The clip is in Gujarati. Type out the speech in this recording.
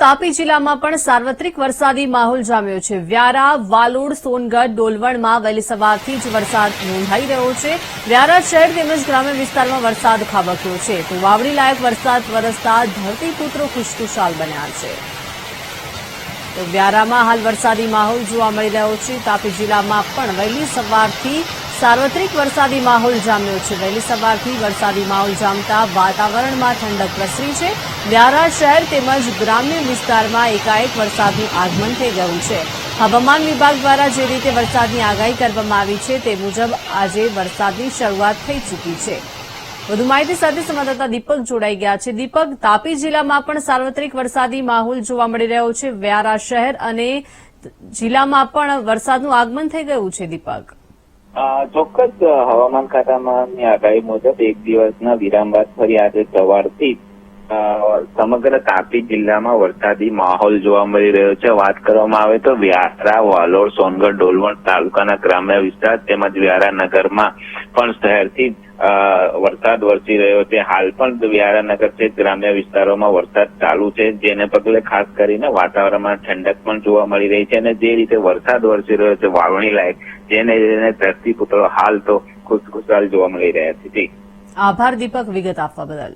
તાપી જિલ્લામાં પણ સાર્વત્રિક વરસાદી માહોલ જામ્યો છે। વ્યારા, વાલોડ, સોનગઢ, ડોલવણમાં વહેલી સવારથી જ વરસાદ નોંધાઈ રહ્યો છે। વ્યારા શહેર તેમજ ગ્રામ્ય વિસ્તારમાં વરસાદ ખાબક્યો છે તો વાવણી લાયક વરસાદ વરસતા ધરતીપુત્રો ખુશખુશાલ બન્યા છે। તો વ્યારામાં હાલ વરસાદી માહોલ જોવા મળી રહ્યો છે। તાપી જિલ્લામાં પણ વહેલી સવારથી સાર્વત્રિક વરસાદી માહોલ જામ્યો છે। વહેલી સવારથી વરસાદી માહોલ જામતા વાતાવરણમાં ઠંડક પ્રસરી છે। વ્યારા શહેર તેમજ ગ્રામ્ય વિસ્તારમાં એકાએક વરસાદનું આગમન થઈ ગયું છે। હવામાન વિભાગ દ્વારા જે રીતે વરસાદની આગાહી કરવામાં આવી છે તે મુજબ આજે વરસાદની શરૂઆત થઈ ચૂકી છે। વધુ માહિતી સાથે સંવાદદાતા દીપક જોડાઈ ગયા છે। દીપક, તાપી જિલ્લામાં પણ સાર્વત્રિક વરસાદી માહોલ જોવા મળી રહ્યો છે। વ્યારા શહેર અને જિલ્લામાં પણ વરસાદનું આગમન થઈ ગયું છે। દીપક, ચોક્કસ હવામાન ખાતાની આગાહી મુજબ એક દિવસના વિરામ બાદ ફરી આજે સવારથી સમગ્ર તાપી જિલ્લામાં વરસાદી માહોલ જોવા મળી રહ્યો છે। વાત કરવામાં આવે તો વ્યારા, વાલોડ, સોનગઢ, ડોલવણ તાલુકાના ગ્રામ્ય વિસ્તાર તેમજ વ્યારા નગરમાં પણ શહેરથી વરસાદ વરસી રહ્યો છે। હાલ પણ વ્યારા નગર સહિત ગ્રામ્ય વિસ્તારોમાં વરસાદ ચાલુ છે, જેને પગલે ખાસ કરીને વાતાવરણમાં ઠંડક પણ જોવા મળી રહી છે અને જે રીતે વરસાદ વરસી રહ્યો છે વાવણી લાયક, જેને ધરતીપુત્રો હાલ તો ખુશખુશાલ જોવા મળી રહ્યા છે। આભાર દીપક, વિગત આપવા બદલ।